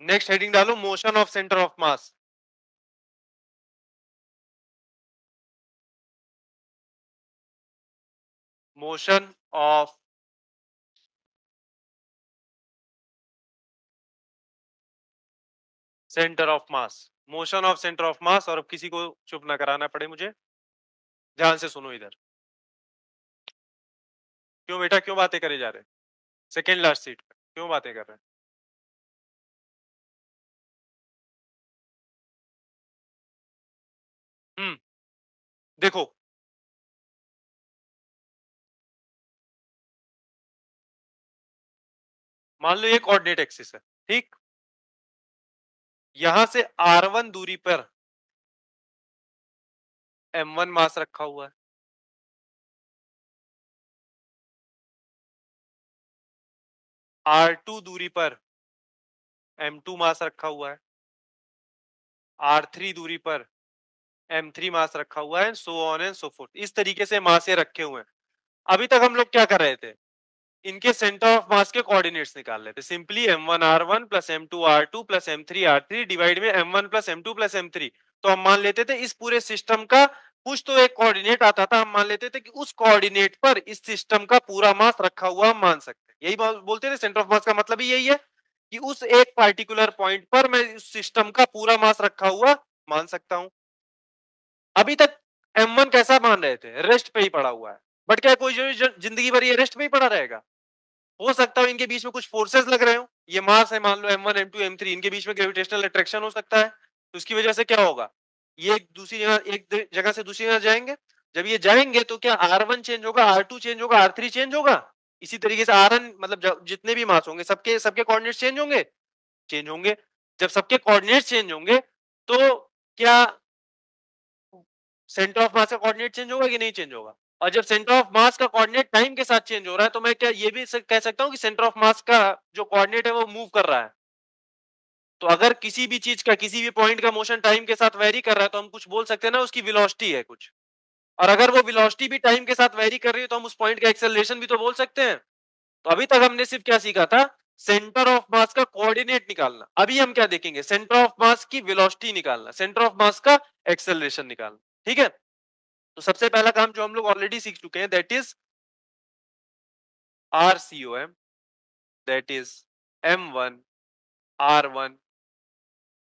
Next heading डालो motion of centre of mass. Motion of centre of mass, motion of centre of मास। और अब किसी को चुप ना कराना पड़े मुझे, ध्यान से सुनो इधर। क्यों बेटा, क्यों बातें करे जा रहे हैं? सेकेंड लास्ट सीट पे क्यों बातें कर रहे हैं? देखो, मान लो ये कोऑर्डिनेट एक्सिस है, ठीक। यहां से r1 दूरी पर m1 मास रखा हुआ है, r2 दूरी पर m2 मास रखा हुआ है, r3 दूरी पर m3 मास रखा हुआ है, so on and so fourth. इस तरीके से मासे रखे हुए हैं। अभी तक हम लोग क्या कर रहे थे, इनके सेंटर ऑफ मास के कोऑर्डिनेट्स निकाल लेते। Simply m1r1 plus m2r2 plus m3r3 divide में m1 plus m2 plus m3। तो हम मान लेते थे इस पूरे सिस्टम का कुछ तो एक कोऑर्डिनेट आता था, हम मान लेते थे कि उस कोऑर्डिनेट पर इस सिस्टम का पूरा मास रखा हुआ हम मान सकते हैं। यही बोलते थे सेंटर ऑफ मास का मतलब ही यही है कि उस एक पार्टिकुलर पॉइंट पर मैं उस सिस्टम का पूरा मास रखा हुआ मान सकता हूं। अभी तक m1 कैसा मान रहे थे, रेस्ट पे ही पड़ा हुआ है। बट क्या कोई जिंदगी भर ये रेस्ट पे ही पड़ा रहेगा? हो सकता है इनके बीच में कुछ फोर्सेस लग रहे हो। ये मास है मान लो m1 m2 m3, इनके बीच में ग्रेविटेशनल अट्रैक्शन हो सकता है। तो उसकी वजह से क्या होगा, ये एक दूसरी जगह, एक जगह से दूसरी जगह जाएंगे। जब ये जाएंगे तो क्या r1 चेंज होगा, r2 चेंज होगा, r3 चेंज होगा। इसी तरीके से rn मतलब जितने भी मास होंगे सबके सबके कोऑर्डिनेट्स चेंज होंगे, चेंज होंगे। जब सबके कोऑर्डिनेट्स चेंज होंगे तो क्या सेंटर ऑफ मास का कोऑर्डिनेट चेंज होगा कि नहीं चेंज होगा? और जब सेंटर ऑफ मास का कोऑर्डिनेट टाइम के साथ चेंज हो रहा है तो मैं क्या ये भी कह सकता हूं कि सेंटर ऑफ मास का जो कोऑर्डिनेट है वो मूव कर रहा है। तो अगर किसी भी चीज का किसी भी पॉइंट का मोशन टाइम के साथ वेरी कर रहा है तो हम कुछ बोल सकते हैं ना, उसकी वेलोसिटी है कुछ। और अगर वो वेलोसिटी भी टाइम के साथ वेरी कर रही है तो हम उस पॉइंट का एक्सेलरेशन भी तो बोल सकते हैं। तो अभी तक हमने सिर्फ क्या सीखा था, सेंटर ऑफ मास का कोऑर्डिनेट निकालना। अभी हम क्या देखेंगे, सेंटर ऑफ मास की वेलोसिटी निकालना, सेंटर ऑफ मास का एक्सेलरेशन निकालना। ठीक है, तो सबसे पहला काम जो हम लोग ऑलरेडी सीख चुके हैं that is RCOM, that is M1 R1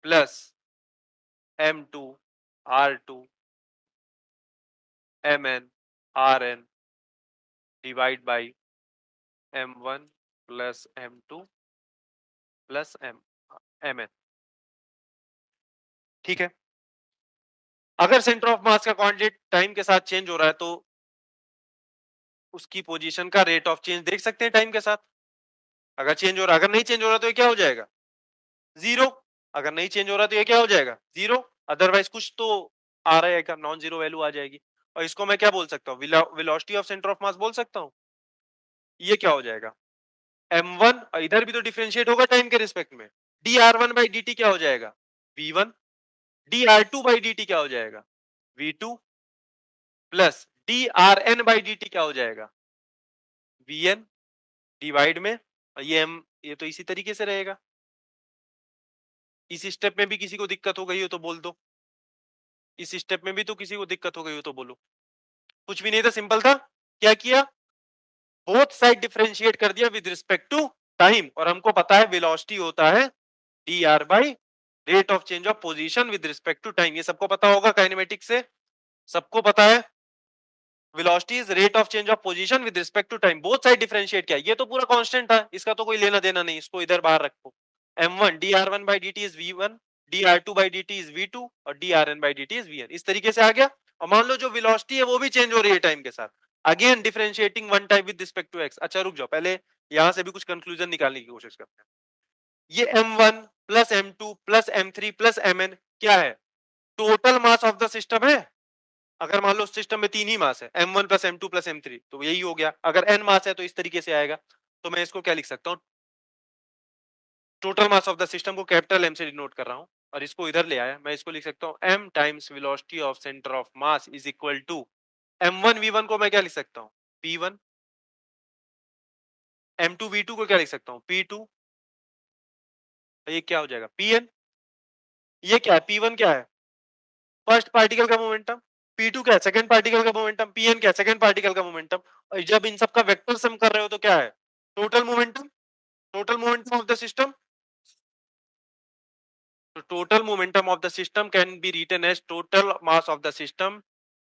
plus M2 R2 Mn Rn divide by M1 plus M2 plus Mn। ठीक है, अगर सेंटर ऑफ मास का कोऑर्डिनेट टाइम के साथ चेंज हो रहा है तो उसकी पोजीशन का रेट ऑफ चेंज देख सकते हैं टाइम के साथ। अगर चेंज हो रहा, अगर नहीं चेंज हो रहा तो ये क्या हो जाएगा, जीरो। अगर नहीं चेंज हो रहा तो ये क्या हो जाएगा, जीरो। अदरवाइज कुछ तो आ रहेगा, नॉन जीरो वैल्यू आ जाएगी। और इसको मैं क्या बोल सकता हूँ, वेलोसिटी ऑफ सेंटर ऑफ मास बोल सकता हूँ। ये क्या हो जाएगा, m1, और इधर भी तो डिफरेंशिएट होगा टाइम के रिस्पेक्ट में। dr1 बाई dt क्या हो जाएगा, v1। dr2 बाई dt क्या हो जाएगा, v2। Plus drn by dt क्या हो जाएगा, vn। डिवाइड में, और ये m, ये तो इसी तरीके से रहेगा। इस स्टेप में भी किसी को दिक्कत हो गई हो तो बोल दो, इस स्टेप में भी तो किसी को दिक्कत हो गई हो तो बोलो। कुछ भी नहीं था, सिंपल था। क्या किया, बोथ साइड डिफरेंशिएट कर दिया विद रिस्पेक्ट टू टाइम। और हमको पता है वेलोसिटी होता है dr by rate of change of position with respect to time. ये सबको पता होगा काइनेमेटिक्स से, सबको पता है। Velocity is rate of change of position with respect to time. Both side differentiate किया, ये तो पूरा कांस्टेंट था, इसका तो कोई लेना देना नहीं, इसको इधर बाहर रखो। m1 dr1 by dt is v1, dr2 by dt is v2 और drn by dt is vn। इस तरीके से आ गया। और मान लो जो वेलोसिटी है वो भी चेंज हो रही है टाइम के साथ, again differentiating one time with respect to x। अच्छा रुक जाओ, पहले यहां से भी कुछ कंक्लूजन निकालने की कोशिश करते हैं। ये m1 plus m2 plus m3 plus mn क्या है, total mass of the system है। अगर मान लो सिस्टम में तीन ही मास है, m1 plus m2 plus m3, तो यही हो गया। अगर n मास है तो इस तरीके से आएगा। तो मैं इसको क्या लिख सकता हूँ, total mass of the system को कैपिटल M से डिनोट कर रहा हूँ, और इसको इधर ले आया, मैं इसको लिख सकता हूँ m times velocity of centre of mass is equal to m1 v1 को मैं क्या लिख सकता हूँ, p1। m2 v2 को क्या लिख सकता हूँ, p2। तो ये क्या हो जाएगा Pn, ये क्या है P1 क्या है फर्स्ट पार्टिकल का मोमेंटम, P2 क्या है सेकंड पार्टिकल का मोमेंटम, Pn क्या है सेकंड पार्टिकल का मोमेंटम, और जब इन सब का वेक्टर सम कर रहे हो तो क्या है total momentum, total momentum of the system. So total momentum of the system can be written as total mass of the system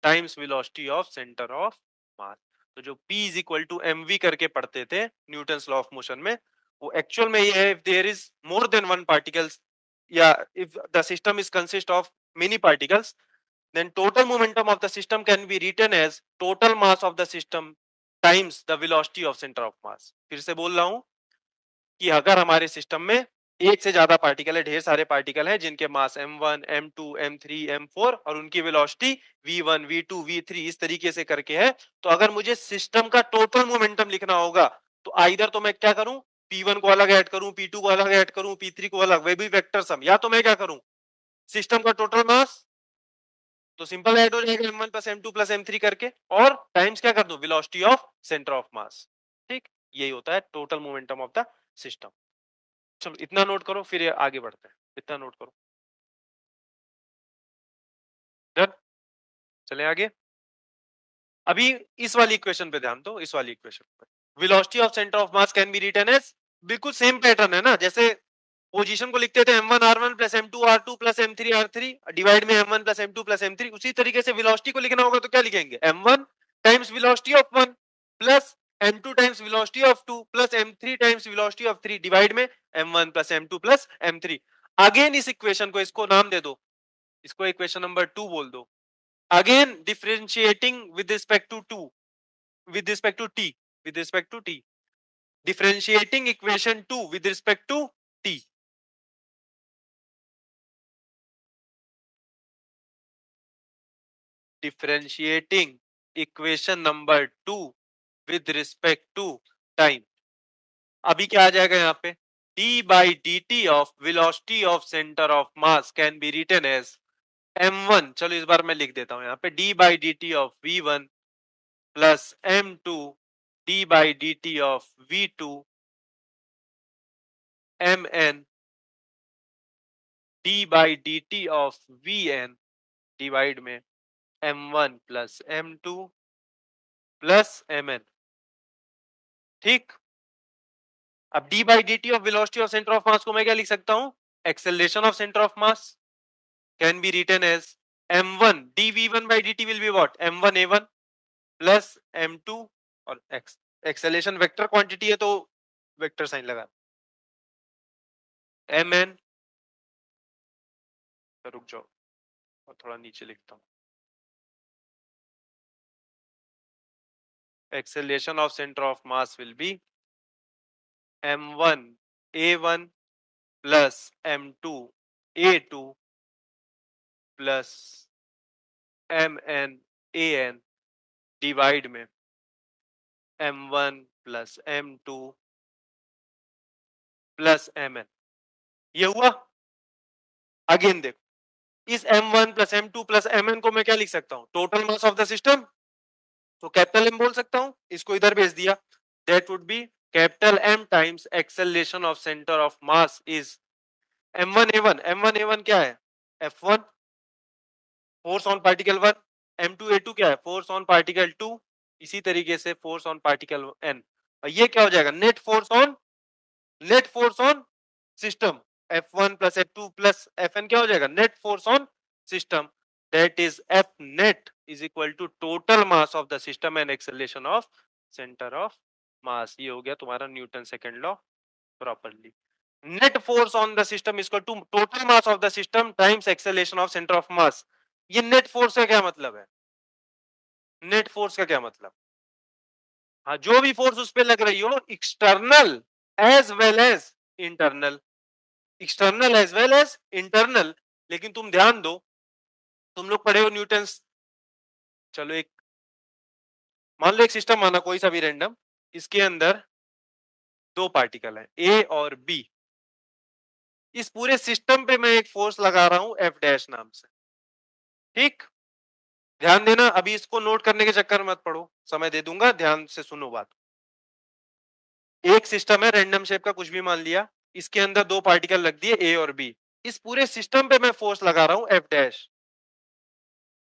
times velocity of center of mass. तो जो P is equal to mv करके पढ़ते थे Newton's law of motion में, वो actual में ये है if there is more than one particles या if the system is consist of many particles, then total momentum of the system can be written as total mass of the system times the velocity of center of mass. फिर से बोल रहा हूं कि अगर हमारे system में एक से ज्यादा पार्टिकल है, ढेर सारे पार्टिकल हैं जिनके मास m1 m2 m3 m4 और उनकी वेलोसिटी v1 v2 v3 इस तरीके से करके है, तो अगर मुझे सिस्टम का टोटल मोमेंटम लिखना होगा तो आइदर तो मैं क्या करूं p1 को अलग ऐड करूं p2 को अलग ऐड करूं p3 को अलग, वे भी वेक्टर सम, या तो मैं क्या करूं सिस्टम का टोटल मास तो सिंपल ऐड हो जाएगा m1 plus m2 plus m3 करके, और टाइम्स क्या कर दूं वेलोसिटी ऑफ सेंटर ऑफ मास। ठीक, यही होता है total momentum of the system. चलो इतना नोट करो फिर ये आगे बढ़ते हैं, इतना नोट करो। डन, चले आगे। अभी इस वाली इक्वेशन पे ध्यान दो, इस वाली इक्वेशन पे velocity of centre of mass can be written as, बिल्कुल सेम पैटर्न है ना, जैसे पोजीशन को लिखते थे m1 r1 plus m2 r2 plus m3 r3 divide में m1 plus m2 plus m3, उसी तरीके से वेलोसिटी को लिखना होगा तो क्या लिखेंगे m1 times velocity of 1 plus m2 times velocity of 2 plus m3 times velocity of 3 divide में m1 plus m2 plus m3। Again इस इक्वेशन को इसको नाम दे दो, इसको इक्वेशन नंबर 2 बोल दो। Again differentiating with respect to 2, with respect to t, with respect to t, differentiating equation 2 with respect to t। Differentiating equation number 2 with respect to time. अभी क्या आ जाएगा यहाँ पे d by dt of velocity of center of mass can be written as m1, चलो इस बार मैं लिख देता हूँ यहाँ पे d by dt of v1 plus m2 d by dt of v2 mn d by dt of vn divide में m1 plus m2 plus mn। ठीक, अब d by dt of velocity of center of mass को मैं क्या लिख सकता हूँ acceleration of center of mass can be written as m1 dv1 by dt will be what m1 a1 plus m2 और x, acceleration vector quantity है तो vector sign लगा mn, रुक जाओ और थोड़ा नीचे लिखता हूँ, acceleration of center of mass will be m1 a1 plus m2 a2 plus mn an divide में m1 plus m2 plus mn। ये हुआ। अगेन देखो इस m1 plus m2 plus mn को मैं क्या लिख सकता हूं total mass of the system, तो कैपिटल M बोल सकता हूं, इसको इधर भेज दिया, that would be capital M times acceleration of centre of mass is m1 a1, m1 a1 क्या है f1 force on particle 1, m2 a2 क्या है फोर्स ऑन पार्टिकल 2, इसी तरीके से फोर्स ऑन पार्टिकल n, और ये क्या हो जाएगा net force on system F1 plus F2 plus Fn क्या हो जाएगा net force on system, that is F net is equal to total mass of the system and acceleration of center of mass। ये हो गया तुम्हारा Newton second law properly. Net force on the system equal to total mass of the system times acceleration of centre of mass. ये net force का क्या मतलब है, net force का क्या मतलब, हाँ जो भी फोर्स उस पर लग रही हो external as well as internal, external as well as internal. लेकिन तुम ध्यान दो, तुम लोग पढ़े हो न्यूटन्स, चलो एक मान लो एक सिस्टम माना कोई सा भी रैंडम, इसके अंदर दो पार्टिकल है ए और बी, इस पूरे सिस्टम पे मैं एक फोर्स लगा रहा हूं एफ डैश नाम से। ठीक, ध्यान देना, अभी इसको नोट करने के चक्कर में मत पड़ो, समय दे दूंगा, ध्यान से सुनो बात। एक सिस्टम है रैंडम शेप का, कुछ भी मान लिया, इसके अंदर दो पार्टिकल रख दिए ए और बी, इस पूरे सिस्टम पे मैं फोर्स लगा रहा हूं एफ डैश।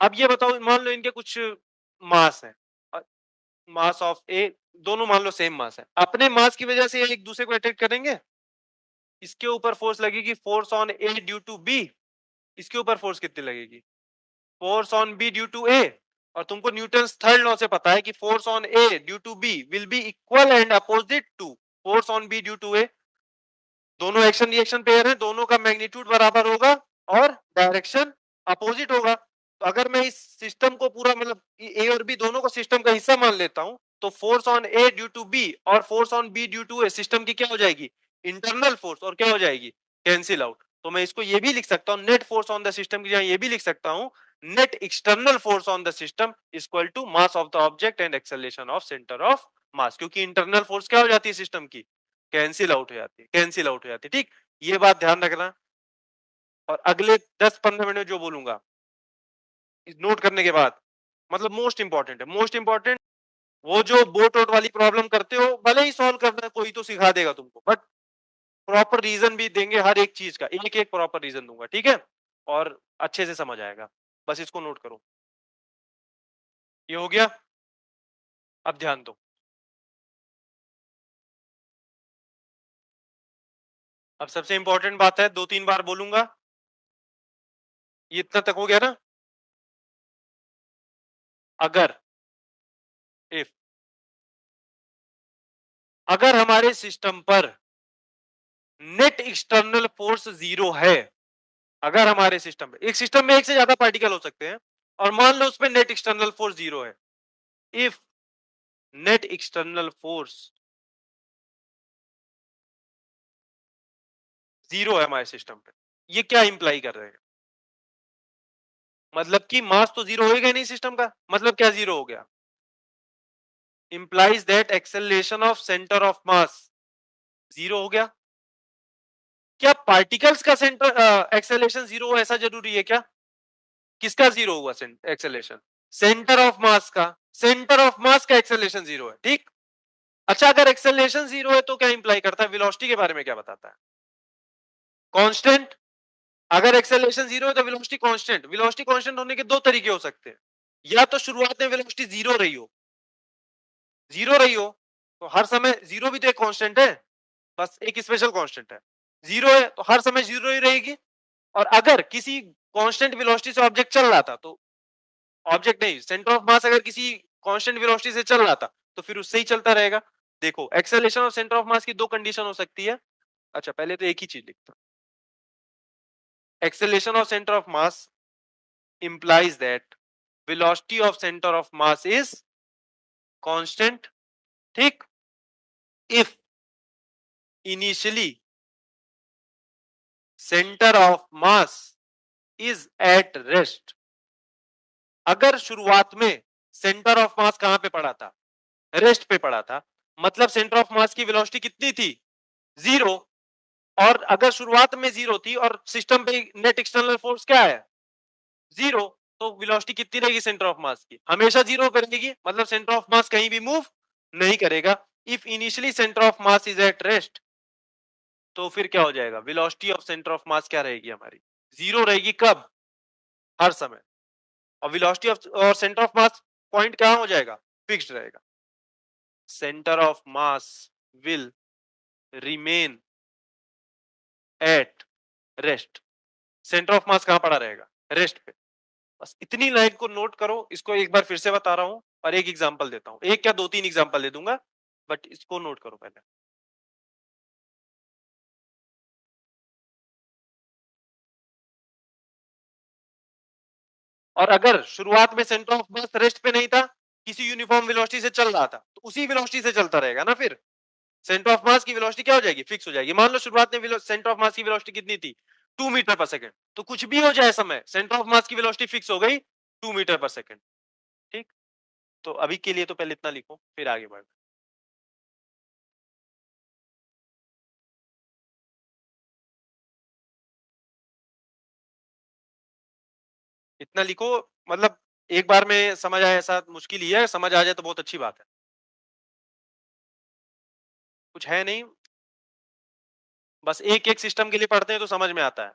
अब ये बताओ, मान लो इनके कुछ मास है, मास ऑफ ए, दोनों मान लो सेम मास है, अपने मास की वजह से ये एक दूसरे को अट्रैक्ट करेंगे। इसके ऊपर फोर्स लगेगी force on A due to B, इसके ऊपर फोर्स कितनी लगेगी, force on B due to A. और तुमको न्यूटन थर्ड लॉ से पता है कि force on A due to B will be equal and opposite to force on B due to A. दोनों एक्शन रिएक्शन पेयर है, दोनों का मैग्नीट्यूड बराबर होगा और डायरेक्शन अपोजिट होगा। तो अगर मैं इस सिस्टम को पूरा मतलब ए और बी दोनों को सिस्टम का हिस्सा मान लेता हूं, तो force on A due to B और force on B due to A system की क्या हो जाएगी, इंटरनल फोर्स, और क्या हो जाएगी, कैंसिल आउट। तो मैं इसको ये भी लिख सकता हूं, net force on the system की जगह ये भी लिख सकता हूं, net external force on the system equal to mass of the object and acceleration of centre of mass, क्योंकि इंटरनल फोर्स क्या हो जाती है सिस्टम की, कैंसिल आउट हो जाती है, कैंसिल आउट हो जाती है। ठीक, ये बात ध्यान रखना। और अगले 10-15 मिनट में जो बोलूंगा नोट करने के बाद, मतलब मोस्ट इंपॉर्टेंट है, मोस्ट इंपॉर्टेंट। वो जो बोट वोट वाली प्रॉब्लम करते हो भले ही सॉल्व करना कोई तो सिखा देगा तुमको, बट प्रॉपर रीजन भी देंगे हर एक चीज का, एक एक प्रॉपर रीजन दूंगा, ठीक है, और अच्छे से समझ आएगा। बस इसको नोट करो। ये हो गया, अब ध्यान दो। अब सबसे इंपॉर्टेंट बात है, 2-3 बार बोलूंगा, ये इतना तक हो गया ना। अगर इफ अगर हमारे सिस्टम पर नेट एक्सटर्नल फोर्स 0 है, अगर हमारे सिस्टम में, एक सिस्टम में एक से ज्यादा पार्टिकल हो सकते हैं, और मान लो उसमें नेट एक्सटर्नल फोर्स 0 है, इफ नेट एक्सटर्नल फोर्स 0 है हमारे सिस्टम पे, ये क्या इंप्लाई कर रहे हैं, मतलब कि मास तो 0 होगा ही नहीं सिस्टम का, मतलब क्या 0 हो गया, implies that acceleration of centre of मास 0 हो गया। क्या पार्टिकल्स का सेंटर एक्सेलरेशन 0 हो ऐसा जरूरी है क्या, किसका 0 हुआ एक्सेलरेशन, सेंटर ऑफ मास का, सेंटर ऑफ मास का एक्सेलरेशन 0 है, ठीक। अच्छा, अगर एक्सेलरेशन 0 है तो क्या इंप्लाई करता है, वेलोसिटी के बारे में क्या बताता है, कांस्टेंट। अगर एक्सेलरेशन 0 है तो वेलोसिटी कांस्टेंट, वेलोसिटी कांस्टेंट होने के दो तरीके हो सकते हैं, या तो शुरुआत में वेलोसिटी 0 रही हो, 0 रही हो, तो हर समय 0 भी तो एक कांस्टेंट है, बस एक स्पेशल कांस्टेंट है, 0 है तो हर समय 0 ही रहेगी। और अगर किसी कांस्टेंट वेलोसिटी से ऑब्जेक्ट चल रहा था, तो ऑब्जेक्ट नहीं, सेंटर ऑफ मास अगर किसी कांस्टेंट वेलोसिटी से चल रहा था, तो फिर उससे ही चलता रहेगा। देखो, एक्सेलरेशन और सेंटर ऑफ मास की दो कंडीशन हो सकती है। अच्छा, पहले तो एक ही चीज लिखता हूं, acceleration of center of mass implies that velocity of center of mass is constant, ठीक। if initially center of mass is at rest, अगर शुरुआत में सेंटर ऑफ मास कहां पे पड़ा था, रेस्ट पे पड़ा था, मतलब सेंटर ऑफ मास की वेलोसिटी कितनी थी, 0। और अगर शुरुआत में 0 थी और सिस्टम पे नेट एक्सटर्नल फोर्स क्या है, 0, तो वेलोसिटी कितनी रहेगी सेंटर ऑफ मास की, हमेशा 0 पे रहेगी, मतलब सेंटर ऑफ मास कहीं भी मूव नहीं करेगा। If initially centre of mass is at rest, तो फिर क्या हो जाएगा, वेलोसिटी ऑफ सेंटर ऑफ मास क्या रहेगी हमारी, 0 रहेगी, कब, हर समय। और वेलोसिटी ऑफ और सेंटर ऑफ मास पॉइंट क्या हो जाएगा, फिक्स्ड रहेगा। Centre of mass will remain at rest, centre of मास कहां पड़ा रहेगा, रेस्ट पे। बस इतनी लाइन को नोट करो, इसको एक बार फिर से बता रहा हूं और एक एग्जांपल देता हूं, एक क्या 2-3 एग्जांपल दे दूंगा, बट इसको नोट करो पहले। और अगर शुरुआत में सेंटर ऑफ मास रेस्ट पे नहीं था, किसी यूनिफॉर्म वेलोसिटी से चल रहा था, तो उसी वेलोसिटी से चलता रहेगा ना, फिर सेंटर ऑफ मास की वेलोसिटी क्या हो जाएगी, फिक्स हो जाएगी। मान लो शुरुआत में सेंटर ऑफ मास की वेलोसिटी कितनी थी, 2 मीटर पर सेकंड, तो कुछ भी हो जाए समय, सेंटर ऑफ मास की वेलोसिटी फिक्स हो गई 2 मीटर पर सेकंड, ठीक। तो अभी के लिए तो पहले इतना लिखो, फिर आगे बढ़। इतना लिखो, मतलब एक बार में समझ आए ऐसा मुश्किल ही है, समझ आ जाए तो बहुत अच्छी बात है। कुछ है नहीं, बस एक एक सिस्टम के लिए पढ़ते हैं तो समझ में आता है,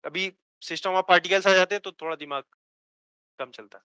कभी सिस्टम ऑफ पार्टिकल्स आ जाते हैं तो थोड़ा दिमाग कम चलता है।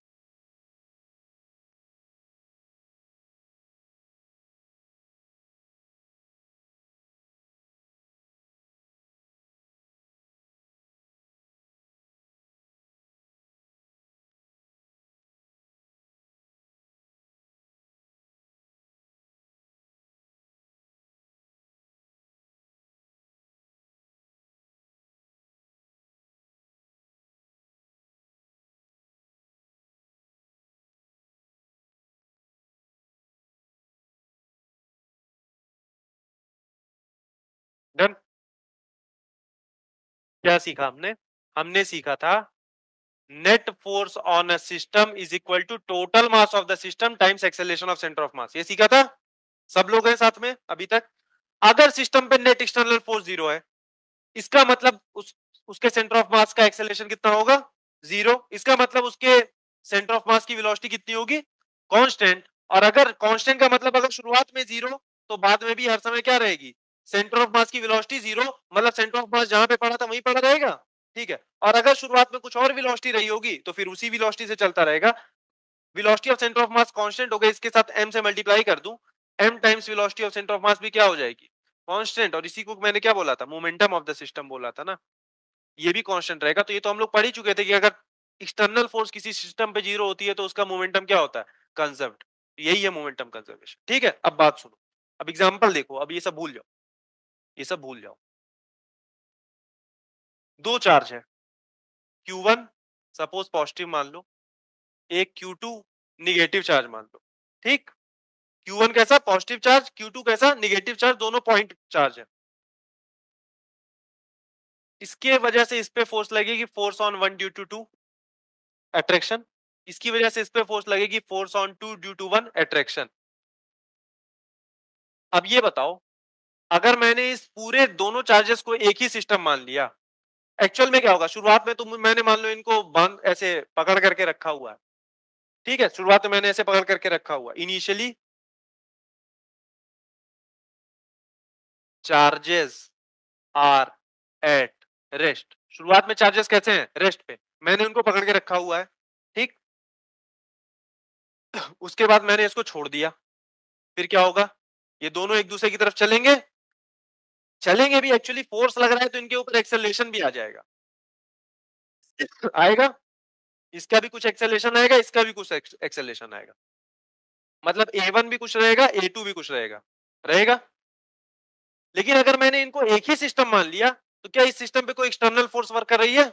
डन। क्या सीखा हमने? हमने सीखा था net force on a system is equal to total mass of the system times acceleration of centre of mass. ये सीखा था सब लोग हैं साथ में अभी तक। अगर सिस्टम पे नेट एक्सटर्नल फोर्स जीरो है, इसका मतलब उसके सेंटर ऑफ मास का एक्सेलरेशन कितना होगा? जीरो। इसका मतलब उसके सेंटर ऑफ मास की वेलोसिटी कितनी होगी? कांस्टेंट। और अगर कांस्टेंट का मतलब अगर शुरुआत में जीरो तो बाद में भी हर समय क्या रहेगी? सेंटर ऑफ मास की वेलोसिटी जीरो, मतलब सेंटर ऑफ मास जहां पे पड़ा था वहीं पड़ा रहेगा। ठीक है। और अगर शुरुआत में कुछ और वेलोसिटी रही होगी तो फिर उसी वेलोसिटी से चलता रहेगा। Velocity of centre of mass constant हो गया, इसके साथ m से मल्टीप्लाई कर दूं, m times velocity of centre of मास भी क्या हो जाएगी? कांस्टेंट। और इसी को मैंने क्या बोला था? मोमेंटम ऑफ द सिस्टम बोला था ना। ये भी कांस्टेंट रहेगा। तो ये तो हम लोग पढ़ ही चुके थे कि अगर एक्सटर्नल फोर्स किसी सिस्टम पे जीरो होती है तो उसका मोमेंटम क्या होता है? कंजर्व्ड। यही है मोमेंटम कंजर्वेशन। ठीक है। अब बात सुनो, अब एग्जांपल देखो, अब ये सब भूल जाओ, ये सब भूल जाओ। दो चार्ज है, Q1 सपोज पॉजिटिव मान लो, एक Q2 निगेटिव चार्ज मान लो। ठीक। Q1 कैसा? पॉजिटिव चार्ज, Q2 कैसा? निगेटिव चार्ज, दोनों पॉइंट चार्ज है। इसके वजह से इस पे फोर्स लगेगी force on one due to two attraction. इसकी वजह से इस पे फोर्स लगेगी force on two due to one attraction. अब ये बताओ, अगर मैंने इस पूरे दोनों चार्जेस को एक ही सिस्टम मान लिया, एक्चुअल में क्या होगा? शुरुआत में तो मैंने मान लो इनको बांध ऐसे पकड़ करके रखा हुआ है। ठीक है, शुरुआत में मैंने ऐसे पकड़ करके रखा हुआ, initially charges are at rest. शुरुआत में चार्जेस कैसे हैं? रेस्ट पे। मैंने उनको पकड़ के रखा हुआ है। ठीक। उसके बाद मैंने इसको छोड़ दिया, फिर क्या होगा? ये दोनों एक दूसरे की तरफ चलेंगे, चलेंगे भी, एक्चुअली फोर्स लग रहा है तो इनके ऊपर एक्सेलरेशन भी आ जाएगा। आएगा। इसका भी कुछ एक्सेलरेशन आएगा, इसका भी कुछ एक्सेलरेशन आएगा। मतलब A1 भी कुछ रहेगा, A2 भी कुछ रहेगा, रहेगा। लेकिन अगर मैंने इनको एक ही सिस्टम मान लिया तो क्या इस सिस्टम पे कोई एक्सटर्नल फोर्स वर्क कर रही है?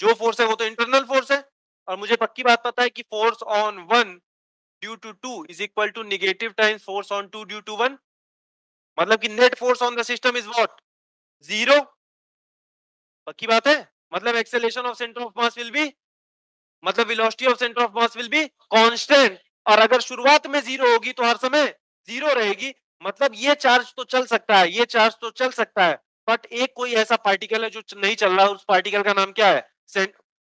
जो फोर्स है वो तो इंटरनल फोर्स है। और मुझे पक्की बात पता है कि force on one due to two is equal to negative times force on two due to one. मतलब कि net force on the system is what? Zero. पक्की बात है। मतलब acceleration of centre of mass will be, मतलब velocity of centre of mass will be constant. और अगर शुरुआत में जीरो होगी तो हर समय जीरो रहेगी। मतलब ये चार्ज तो चल सकता है, ये चार्ज तो चल सकता है, बट एक कोई ऐसा पार्टिकल है जो नहीं चल रहा है। उस पार्टिकल का नाम क्या है?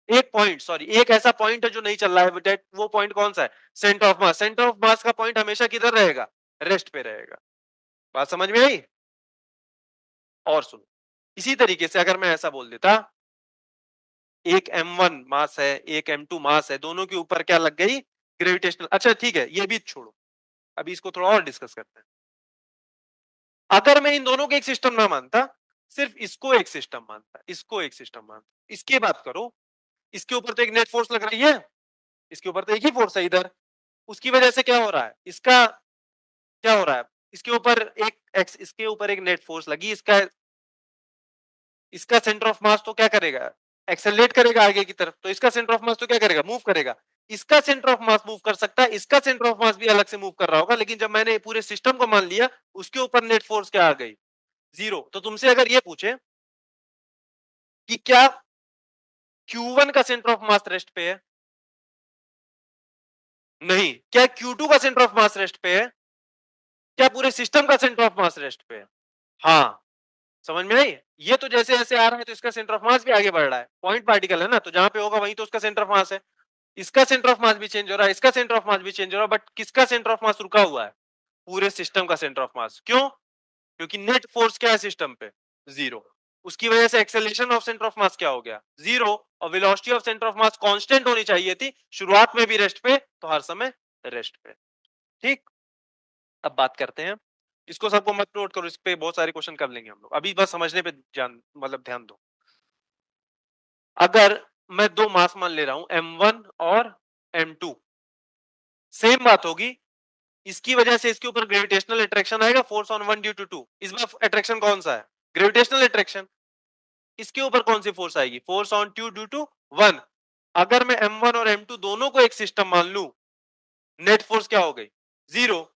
एक पॉइंट, सॉरी, एक ऐसा पॉइंट है जो नहीं चल रहा है। वो पॉइंट कौन सा है? Centre of mass. Centre of मास का पॉइंट हमेशा किधर रहेगा? रेस्ट पे रहेगा। बात समझ में आई? और सुनो, इसी तरीके से अगर मैं ऐसा बोल देता, एक M1 मास है, एक M2 मास है, दोनों के ऊपर क्या लग गई? ग्रेविटेशनल। अच्छा ठीक है, ये भी छोड़ो, अभी इसको थोड़ा और डिस्कस करते हैं। अगर मैं इन दोनों को एक सिस्टम ना मानता, सिर्फ इसको एक सिस्टम मानता, इसको एक सिस्टम मानता, इसकी बात करो, इसके ऊपर तो एक नेट फोर्स लग रही है, इसके ऊपर तो एक ही फोर्स है इधर। उसकी वजह से क्या हो रहा है? इसका क्या हो रहा है? इसके ऊपर इसके ऊपर एक नेट फोर्स लगी, इसका इसका सेंटर ऑफ मास तो क्या करेगा? एक्सेलरेट करेगा आगे की तरफ। तो इसका सेंटर ऑफ मास तो क्या करेगा? मूव करेगा। इसका सेंटर ऑफ मास मूव कर सकता है, इसका सेंटर ऑफ मास भी अलग से मूव कर रहा होगा। लेकिन जब मैंने पूरे सिस्टम को मान लिया, उसके ऊपर नेट फोर्स क्या आ गई? जीरो। तो तुमसे अगर ये पूछे कि क्या Q1 का सेंटर ऑफ मास रेस्ट पे है? नहीं। क्या Q2 का सेंटर ऑफ मास रेस्ट पे है? क्या पूरे सिस्टम का सेंटर ऑफ मास रेस्ट पे है? हाँ। समझ में आई? ये तो जैसे जैसे आ रहा है तो इसका सेंटर ऑफ मास भी आगे बढ़ रहा है। पॉइंट पार्टिकल है ना, तो जहां पे होगा वहीं तो उसका सेंटर ऑफ मास है। इसका सेंटर ऑफ मास भी चेंज हो रहा है, इसका सेंटर ऑफ मास भी चेंज हो रहा है, बट किसका सेंटर ऑफ मास रुका हुआ है? पूरे सिस्टम का सेंटर ऑफ मास। क्यों? क्योंकि नेट फोर्स क्या है सिस्टम पे, जीरो। उसकी वजह से एक्सेलरेशन ऑफ सेंटर ऑफ मास क्या हो गया, जीरो। और velocity of centre of mass constant होनी चाहिए थी, शुरुआत में भी रेस्ट पे तो हर समय रेस्ट पे। ठीक, अब बात करते हैं, इसको सबको मत नोट करो, इस पे बहुत सारे क्वेश्चन कर लेंगे हम लोग, अभी बस समझने पे मतलब ध्यान दो। अगर मैं दो मास मान ले रहा हूं m1 और m2, सेम बात होगी, इसकी वजह से इसके ऊपर ग्रेविटेशनल अट्रैक्शन आएगा, force on one due to two. इस बार अट्रैक्शन कौन सा है, ग्रेविटेशनल अट्रैक्शन। इसके ऊपर कौन सी फोर्स आएगी, force on two due to one. अगर मैं m1 और m2 दोनों को एक सिस्टम मान लूं, नेट फोर्स क्या हो गई, जीरो।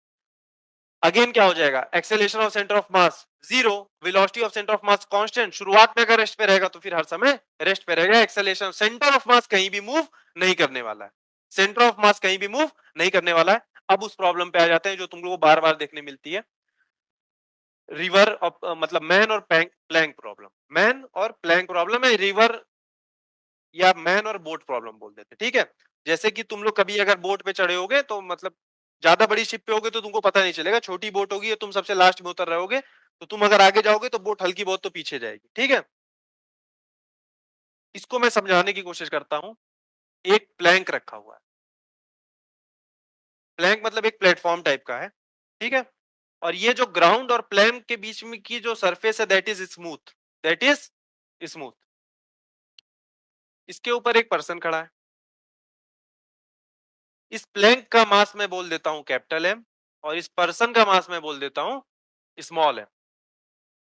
अगेन क्या हो जाएगा, acceleration of centre of mass zero, velocity of centre of mass constant. शुरुआत में अगर रेस्ट पे रहेगा तो फिर हर समय रेस्ट पे रहेगा। एक्सेलरेशन सेंटर ऑफ मास कहीं भी मूव नहीं करने वाला है, सेंटर ऑफ मास कहीं भी मूव नहीं करने वाला है। अब उस प्रॉब्लम पे आ जाते हैं जो तुम लोगों को बार बार देखने मिलती है, रिवर मतलब मैन और प्लैंक प्रॉब्लम। मैन और प्लैंक प्रॉब्लम है, रिवर या मैन और बोट प्रॉब्लम बोल देते, ठीक है। जैसे कि तुम लोग कभी अगर बोट पे चढ़े होगे तो मतलब ज्यादा बड़ी शिप पे होगे तो तुमको पता नहीं चलेगा, छोटी बोट होगी तुम सबसे लास्ट में उतर रहोगे, तो तुम अगर आगे जाओगे तो बोट हल्की बहुत तो पीछे जाएगी, ठीक है। इसको मैं समझाने की कोशिश करता हूं। एक प्लैंक रखा हुआ है, प्लैंक मतलब एक प्लेटफॉर्म टाइप का है, ठीक है। और ये जो ग्राउंड और प्लैंक के बीच में की जो सरफेस है that is smooth, that is smooth. इसके ऊपर एक पर्सन खड़ा है, इस प्लैंक का मास मैं बोल देता हूं कैपिटल एम, और इस पर्सन का मास मैं बोल देता हूं स्मॉल एम,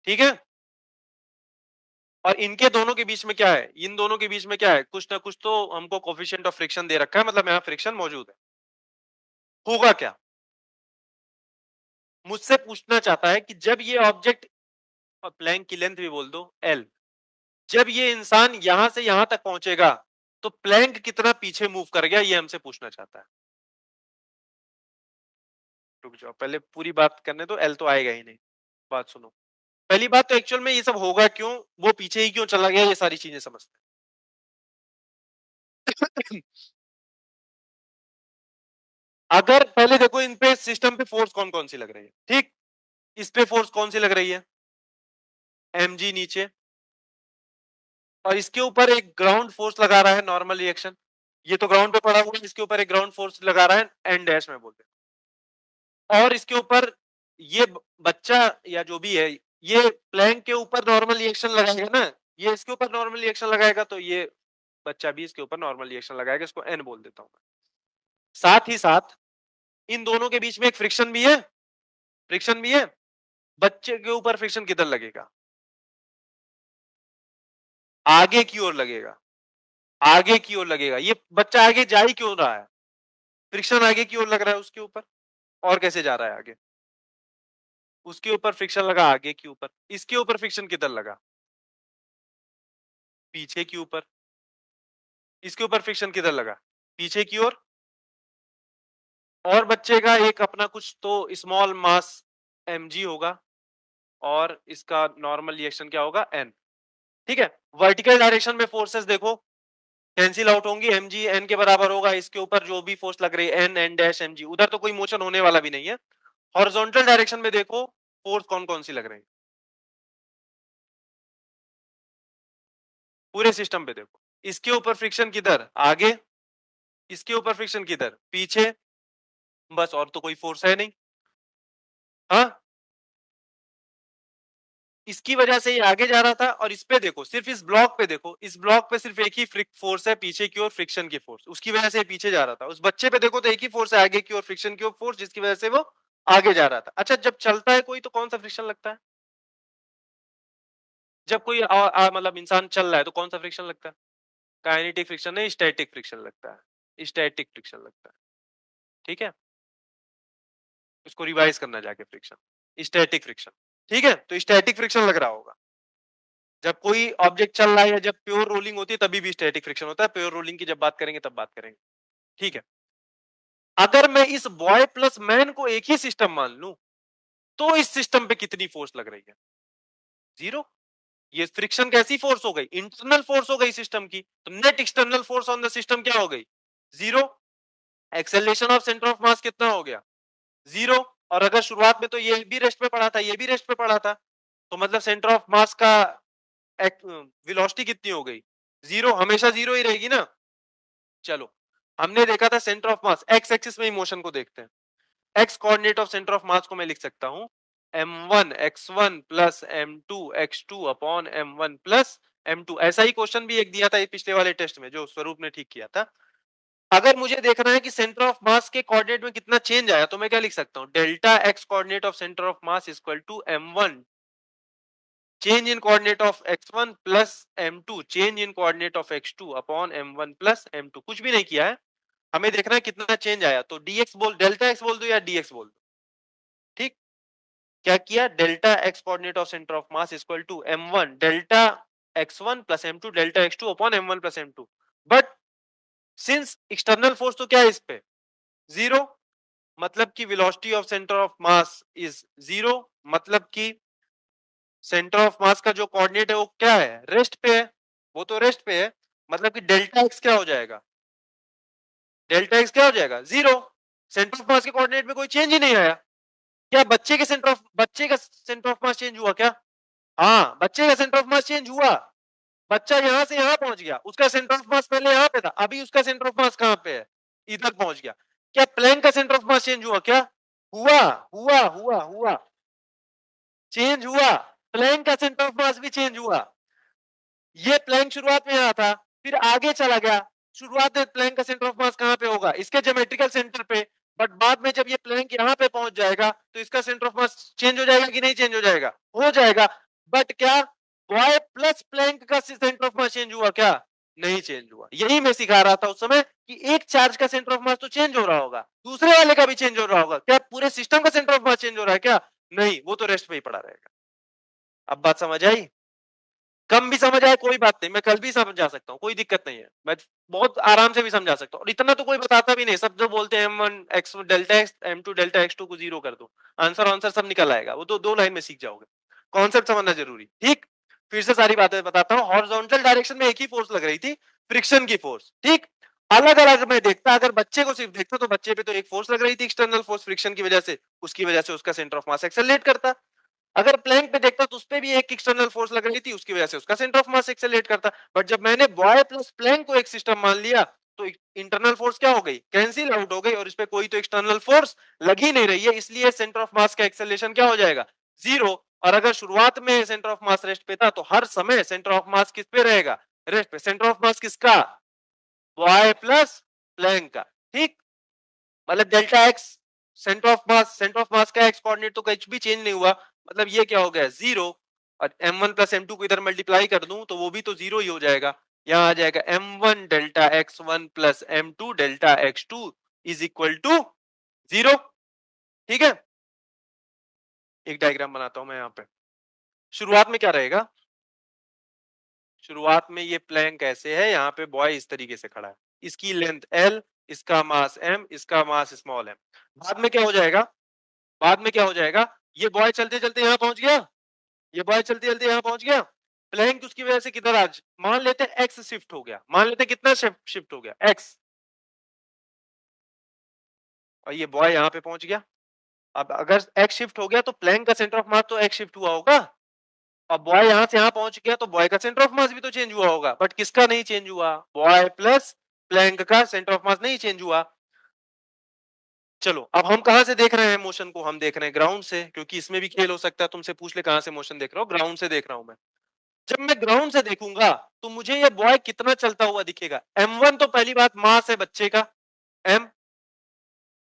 ठीक है। और इनके दोनों के बीच में क्या है, इन दोनों के बीच में क्या है, कुछ ना कुछ तो हमको कोफिशिएंट ऑफ फ्रिक्शन दे रखा है, मतलब यहाँ फ्रिक्शन मौजूद है। होगा क्या, मुझसे पूछना चाहता है कि जब ये ऑब्जेक्ट, और प्लैंक की लेंथ भी बोल दो एल, जब ये इंसान यहां से यहां तक पहुंचेगा तो प्लैंक कितना पीछे मूव कर गया, ये हमसे पूछना चाहता है। रुक जाओ, पहले पूरी बात करने दो, एल तो आएगा ही नहीं। बात सुनो, पहली बात तो एक्चुअल में ये सब होगा क्यों, वो पीछे ही क्यों चला गया, ये सारी चीजें समझते हैं। अगर पहले देखो इन पे सिस्टम पे फोर्स कौन कौन सी लग रही है, ठीक। इस पे फोर्स कौन सी लग रही है, mg नीचे, और इसके ऊपर एक ग्राउंड फोर्स लगा रहा है नॉर्मल रिएक्शन। ये तो ग्राउंड पे पड़ा हुआ है, इसके ऊपर एक ग्राउंड फोर्स लगा रहा है एन डैश में बोलते हैं। और इसके ऊपर ये बच्चा या जो भी है, ये प्लैंक के ऊपर नॉर्मल रिएक्शन लगाएगा ना, ये इसके ऊपर नॉर्मल रिएक्शन लगाएगा, तो ये बच्चा भी इसके ऊपर नॉर्मल रिएक्शन लगाएगा, इसको एन बोल देता हूं। साथ ही साथ इन दोनों के बीच में एक फ्रिक्शन भी है, फ्रिक्शन भी है। बच्चे के ऊपर फ्रिक्शन किधर लगेगा, आगे की ओर लगेगा, आगे की ओर लगेगा। ये बच्चा आगे जा ही क्यों रहा है, फ्रिक्शन आगे की ओर लग रहा है उसके ऊपर, और कैसे जा रहा है आगे, उसके ऊपर फ्रिक्शन लगा आगे की ऊपर। इसके ऊपर फ्रिक्शन किधर लगा, पीछे की ऊपर। इसके ऊपर फ्रिक्शन किधर लगा, पीछे की ओर। और बच्चे का एक अपना कुछ तो स्मॉल मास mg होगा, और इसका नॉर्मल रिएक्शन क्या होगा, n, ठीक है। वर्टिकल डायरेक्शन में फोर्सेस देखो कैंसिल आउट होंगी, mg n के बराबर होगा, इसके ऊपर जो भी फोर्स लग रही है n n डैश mg, उधर तो कोई मोशन होने वाला भी नहीं है। हॉरिजॉन्टल डायरेक्शन में देखो फोर्स कौन कौन सी लग रही है, पूरे सिस्टम पे देखो। इसके ऊपर फ्रिक्शन किधर, आगे। इसके ऊपर फ्रिक्शन किधर, पीछे। बस, और तो कोई फोर्स है नहीं। हाँ, इसकी वजह से ये आगे जा रहा था। और इस पे देखो, सिर्फ इस ब्लॉक पे देखो, इस ब्लॉक पे सिर्फ एक ही फोर्स है पीछे की ओर, फ्रिक्शन की फोर्स, उसकी वजह से ये पीछे जा रहा था। उस बच्चे पे देखो तो एक ही फोर्स है आगे की ओर, फ्रिक्शन की ओर फोर्स, जिसकी वजह से वो आगे जा रहा था। अच्छा, जब चलता है कोई तो कौन सा फ्रिक्शन लगता है, जब कोई मतलब इंसान चल रहा है तो कौन सा फ्रिक्शन लगता है, काइनेटिक फ्रिक्शन नहीं, स्टैटिक फ्रिक्शन लगता है, स्टैटिक फ्रिक्शन लगता है, ठीक है। इसको रिवाइज करना जाके, फ्रिक्शन स्टैटिक फ्रिक्शन, ठीक है। तो स्टैटिक फ्रिक्शन लग रहा होगा जब कोई ऑब्जेक्ट चल रहा है, या जब प्योर रोलिंग होती है तभी भी स्टैटिक फ्रिक्शन होता है। प्योर रोलिंग की जब बात करेंगे तब बात करेंगे, ठीक है। अगर मैं इस बॉय प्लस मैन को एक ही सिस्टम मान लूं तो इस सिस्टम पे कितनी फोर्स लग रही है, जीरो। ये फ्रिक्शन कैसी फोर्स हो गई, इंटरनल फोर्स हो गई सिस्टम की, तो net external force on the system क्या हो गई, zero. Acceleration of centre of मास कितना हो गया, जीरो। और अगर शुरुआत में तो ये भी रेस्ट पे पड़ा था, ये भी रेस्ट पे पड़ा था, तो मतलब सेंटर ऑफ मास का वेलोसिटी कितनी हो गई? जीरो, हमेशा जीरो ही रहेगी ना। चलो, हमने देखा था centre of mass, x axis में ही मोशन को देखते हैं। X coordinate of centre of मास को मैं लिख सकता हूं m1 x1 plus m2 x2 upon m1 plus m2। ऐसा ही क्वेश्चन भी एक दिया था पिछले वाले टेस्ट में जो स्वरूप ने ठीक किया था। अगर मुझे देखना है कि सेंटर ऑफ मास के कोऑर्डिनेट में कितना चेंज आया, तो मैं क्या लिख सकता हूं, delta x coordinate of centre of mass equal to m1 change in coordinate of x1 plus m2 change in coordinate of x2 upon m1 plus m2। कुछ भी नहीं किया है, हमें देखना है कितना चेंज आया, तो dx बोल, डेल्टा x बोल दो या dx बोल दो। ठीक, क्या किया, delta x coordinate of centre of mass equal to m1 delta x1 plus m2 delta x2 upon m1 plus m2। But since external force तो क्या है इस पे, जीरो, मतलब कि velocity of centre of mass is zero, मतलब कि सेंटर ऑफ मास का जो कोऑर्डिनेट है वो क्या है, रेस्ट पे है, वो तो रेस्ट पे है, मतलब कि डेल्टा एक्स क्या हो जाएगा, डेल्टा एक्स क्या हो जाएगा, जीरो। सेंटर ऑफ मास के कोऑर्डिनेट में कोई चेंज ही नहीं आया। क्या बच्चे का सेंटर ऑफ मास चेंज हुआ क्या? हाँ, बच्चे का सेंटर ऑफ मास चेंज हुआ। बच्चा यहां से यहां पहुंच गया, उसका सेंटर ऑफ मास पहले यहां पे था, अभी उसका सेंटर ऑफ मास कहां पे है, इधर पहुंच गया। क्या प्लेन का सेंटर ऑफ मास चेंज हुआ क्या? हुआ, हुआ चेंज हुआ। प्लेन का सेंटर ऑफ मास भी चेंज हुआ। ये प्लैंक शुरुआत में यहाँ था, फिर आगे चला गया। शुरुआत में प्लैंक का सेंटर ऑफ मास कहाँ पे होगा, इसके ज्योमेट्रिकल सेंटर पे। बट बाद में जब ये प्लैंक यहाँ पे पहुंच जाएगा तो इसका सेंटर ऑफ मास चेंज हो जाएगा कि नहीं चेंज हो जाएगा, हो जाएगा। बट क्या बॉय प्लस प्लैंक का सेंटर ऑफ मास चेंज हुआ क्या? नहीं चेंज हुआ। यही मैं सिखा रहा था उस समय कि एक चार्ज का सेंटर ऑफ मास तो चेंज हो रहा होगा, दूसरे वाले का भी चेंज हो रहा होगा, क्या पूरे सिस्टम का सेंटर ऑफ मास चेंज हो रहा है क्या? नहीं, वो तो रेस्ट पे ही पड़ा रहेगा। अब बात समझ आई? कम भी समझ आए कोई बात नहीं, मैं कल भी समझा सकता हूँ, कोई दिक्कत नहीं है, मैं बहुत आराम से भी समझा सकता हूँ। और इतना तो कोई बताता भी नहीं, सब जो बोलते हैं m1 x delta x m2 delta x2 को जीरो कर दो, आंसर आंसर सब निकल आएगा, वो तो दो लाइन में सीख जाओगे। कॉन्सेप्ट समझना जरूरी। ठीक, फिर से सारी बातें बताता हूँ। हॉरिजॉन्टल डायरेक्शन में एक ही फोर्स लग रही थी, फ्रिक्शन की फोर्स। ठीक, अलग अलग मैं देखता, अगर बच्चे को सिर्फ देखता तो बच्चे पे तो एक फोर्स लग रही थी, एक्सटर्नल फोर्स फ्रिक्शन की वजह से, उसकी वजह से उसका सेंटर ऑफ मास एक्सेलरेट करता। अगर प्लैंक पे देखता तो उस पे भी एक एक्सटर्नल फोर्स लग रही थी, उसकी वजह से उसका सेंटर ऑफ मास एक्सेलरेट करता। बट जब मैंने बॉय प्लस प्लैंक को एक सिस्टम मान लिया तो इंटरनल फोर्स क्या हो गई, कैंसिल आउट हो गई, और इस पे कोई तो एक्सटर्नल फोर्स लग ही नहीं रही है, इसलिए सेंटर ऑफ मास का एक्सेलरेशन क्या हो जाएगा, जीरो। और अगर शुरुआत में सेंटर ऑफ मास रेस्ट पे था तो हर समय सेंटर ऑफ मास किस पे रहेगा, रेस्ट पे। सेंटर ऑफ मास किसका, बॉय प्लस प्लैंक का। ठीक, मतलब डेल्टा एक्स सेंटर ऑफ मास का एक्स कोऑर्डिनेट तो कुछ भी चेंज नहीं हुआ, मतलब ये क्या हो गया, जीरो। और m1 प्लस m2 को इधर मल्टीप्लाई कर दूं तो वो भी तो जीरो ही हो जाएगा। यहां आ जाएगा m1 delta x1 plus m2 delta x2 is equal to zero. ठीक है, एक डायग्राम बनाता हूं मैं यहाँ पे। शुरुआत में क्या रहेगा, शुरुआत में ये प्लैंक ऐसे है, यहाँ पे बॉय इस तरीके से खड़ा है, इसकी लेंथ l, इसका मास m, इसका मास स्मॉल m। बाद में क्या हो जाएगा, बाद में क्या हो जाएगा, ये बॉय चलते चलते यहां पहुंच गया, ये बॉय चलते चलते यहां पहुंच गया। प्लैंक उसकी वजह से किधर, आज मान लेते हैं एक्स शिफ्ट हो गया, मान लेते हैं कितना शिफ्ट हो गया, एक्स। और ये बॉय यहां पे पहुंच गया। अब अगर एक्स शिफ्ट हो गया तो प्लैंक का सेंटर ऑफ मास तो एक्स शिफ्ट हुआ होगा। अब बॉय यहां से यहां पहुंच गया तो बॉय का सेंटर ऑफ मास भी तो चेंज हुआ होगा, बट किसका नहीं चेंज हुआ, बॉय प्लस प्लैंक का सेंटर ऑफ मास नहीं चेंज हुआ। चलो, अब हम कहां से देख रहे हैं मोशन को, हम देख रहे हैं ग्राउंड से, क्योंकि इसमें भी खेल हो सकता है, तुमसे पूछ ले कहां से मोशन देख रहा हो, ग्राउंड से देख रहा हूं मैं। जब मैं ग्राउंड से देखूंगा तो मुझे ये बॉय कितना चलता हुआ दिखेगा, m1 तो पहली बात मास है बच्चे का, m,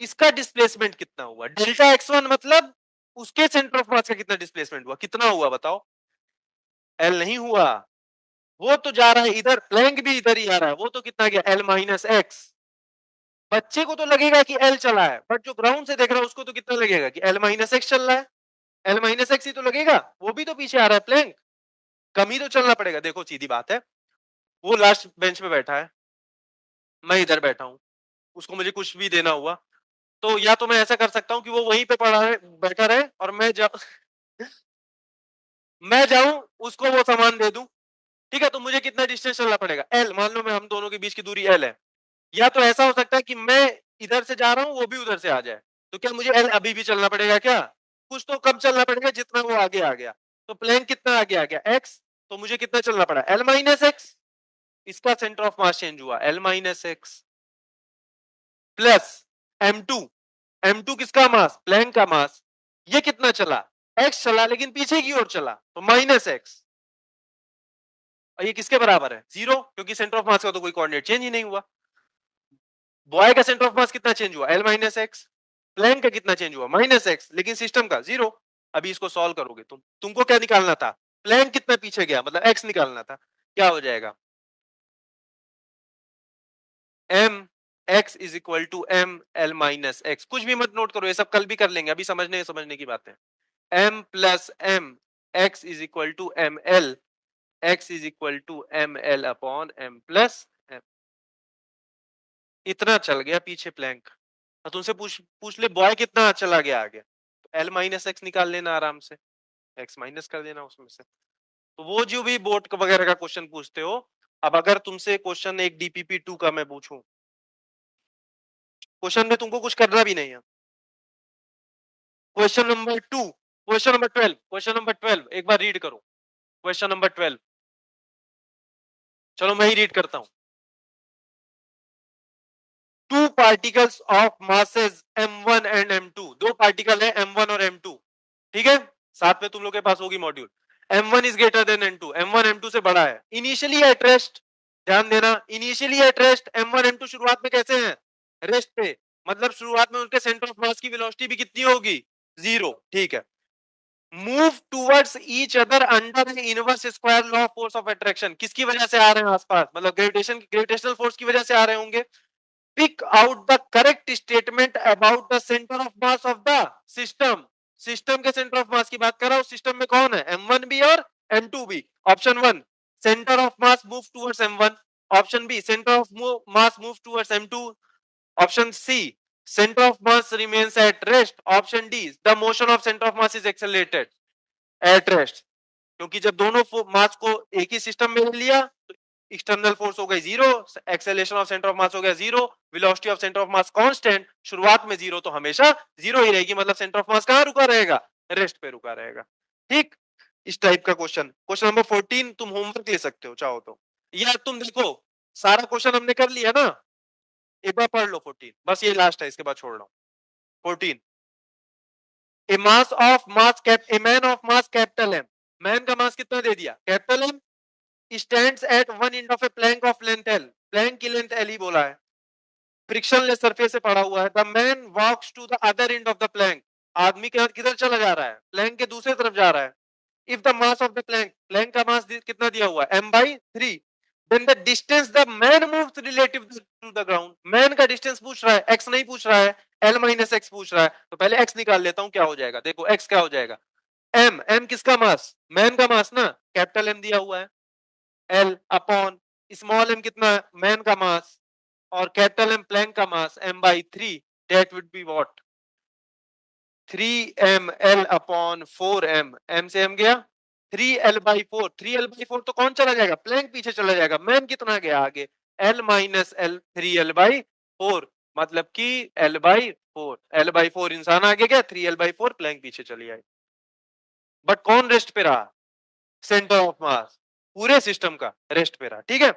इसका डिस्प्लेसमेंट कितना हुआ, डेल्टा x1 मतलब उसके सेंटर ऑफ मास का कितना डिस्प्लेसमेंट हुआ, कितना हुआ बताओ, l नहीं हुआ, वो तो जा रहा है इधर, प्लैंक भी इधर ही आ रहा है, वो तो कितना गया, l माइनस एक्स। बच्चे को तो लगेगा कि l चला है, बट जो ग्राउंड से देख रहा है उसको तो कितना लगेगा कि l माइनस एक्स चल रहा है, l माइनस एक्स ही तो लगेगा, वो भी तो पीछे आ रहा है प्लैंक, कम ही तो चलना पड़ेगा। देखो सीधी बात है, वो लास्ट बेंच पे बैठा है, मैं इधर बैठा हूं, उसको मुझे कुछ भी देना हुआ तो या तो मैं ऐसा कर सकता हूं कि वो वहीं पे पड़ा है, बैठा रहे, और मैं जाऊं उसको वो सामान दे दूं। ठीक है, तो मुझे कितना डिस्टेंस चलना पड़ेगा, एल, मान लो मैं हम दोनों के बीच की दूरी एल है। या तो ऐसा हो सकता है कि मैं इधर से जा रहा हूं, वो भी उधर से आ जाए, तो क्या मुझे एल अभी भी चलना पड़ेगा क्या? कुछ तो कम चलना पड़ेगा जितना वो आगे आ गया। तो प्लैंक कितना आगे आ गया? एक्स। तो मुझे कितना चलना पड़ा? L minus x. इसका सेंटर ऑफ मास चेंज हुआ L minus x plus m2। m2 किसका मास? प्लैंक का मास। ये कितना चला? x चला, लेकिन पीछे की ओर चला, तो माइनस एक्स। और ये किसके बराबर है? जीरो, क्योंकि सेंटर ऑफ मास का तो कोई कोऑर्डिनेट चेंज ही नहीं हुआ। बॉय का सेंटर ऑफ मास कितना चेंज हुआ? L minus x. प्लैंक का कितना चेंज हुआ? माइनस एक्स, लेकिन सिस्टम का जीरो। अभी इसको सॉल्व करोगे तुमको क्या निकालना था? प्लैंक कितना पीछे गया, मतलब एक्स निकालना था। क्या हो जाएगा? M x is equal to m l minus x. कुछ भी मत नोट करो, ये सब कल भी कर लेंगे, अभी समझने की बात है। M plus m x is equal to m l x is equal to m l upon m plus m. इतना चल गया पीछे प्लैंक। और तुमसे पूछ पूछ ले बॉय कितना चला गया आगे, तो एल माइनस एक्स निकाल लेना आराम से, एक्स माइनस कर देना उसमें से। तो वो जो भी बोर्ड वगैरह का क्वेश्चन पूछते हो, अब अगर तुमसे क्वेश्चन एक डीपीपी 2 का मैं पूछूं, क्वेश्चन में तुमको कुछ करना भी नहीं है। Question number 2, question number 12, question number 12 एक बार रीड करो। क्वेश्चन नंबर 12, चलो मैं ही रीड करता हूं। Two particles of masses m1 and m2, दो पार्टिकल है m1 और m2, ठीक है। साथ में तुम लोग के पास होगी module. m1 is greater than m2, m1 m2 से बड़ा है। इनिशियली एट रेस्ट, ध्यान देना, initially at rest m1 m2 शुरुआत में कैसे हैं? रेस्ट पे। मतलब शुरुआत में उनके सेंटर ऑफ मास की वेलोसिटी भी कितनी होगी? जीरो, ठीक है। Move towards each other under N inverse square law of force of attraction, किसकी वजह से आ रहे हैं आसपास? मतलब ग्रेविटेशनल फोर्स की वजह से आ रहे होंगे। Pick out the correct statement about the centre of mass of the system. System के सेंटर ऑफ मास की बात कर रहा हूं। सिस्टम में कौन है? m1 भी और m2 भी। Option 1, centre of mass move towards m1। Option B, centre of mass move towards m2। Option C, centre of mass remains at rest. Option D, the motion of centre of mass is accelerated at rest. क्योंकि जब दोनों मास को एक ही system में ले लिया, तो external force हो गई zero, acceleration of centre of मास हो गया zero, velocity of centre of mass constant, शुरुआत में जीरो तो हमेशा जीरो ही रहेगी, मतलब सेंटर ऑफ मास कहां रुका रहेगा? रेस्ट पे रुका रहेगा। ठीक, इस टाइप का क्वेश्चन। क्वेश्चन नंबर 14 तुम होमवर्क ले सकते हो चाहो तो, या तुम देखो सारा क्वेश्चन हमने कर लिया ना, एक बार पढ़ लो 14, बस ये लास्ट है, इसके बाद छोड़ रहा हूं। 14, a mass of mass cap a man of mass capital M, man का मास कितना दे दिया? Capital M, stands at one end of a plank of length L, plank की लेंथ एल ही बोला है, फ्रिक्शनलेस सरफेस से पड़ा हुआ है। The man walks to the other end of the plank, आदमी के किधर चला जा रहा है? प्लैंक के दूसरी तरफ जा रहा है। If the mass of the plank, plank का मास कितना दिया हुआ है? m/3, then the distance the man moves relative to the ground, man का डिस्टेंस पूछ रहा है, x नहीं पूछ रहा है, l माइनस एक्स पूछ रहा है। तो पहले x निकाल लेता हूं, क्या हो जाएगा देखो, x क्या हो जाएगा? m किसका मास? मैन का मास ना, कैपिटल M दिया हुआ है, l अपॉन स्मॉल m कितना है? मैन का मास, और कैपिटल M प्लैंक का मास m/3, that would be what? 3ml upon 4m, m से m गया, 3l/4, 3l/4 तो कौन चला जाएगा? प्लैंक पीछे चला जाएगा। मैन कितना गया आगे? l माइनस एल, 3l/4, मतलब कि l/4, l/4 इंसान आगे गया, 3l/4 प्लैंक पीछे चली आई। बट कौन रेस्ट पे रहा? सेंटर ऑफ मास पूरे सिस्टम का रेस्ट पे रहा, ठीक है।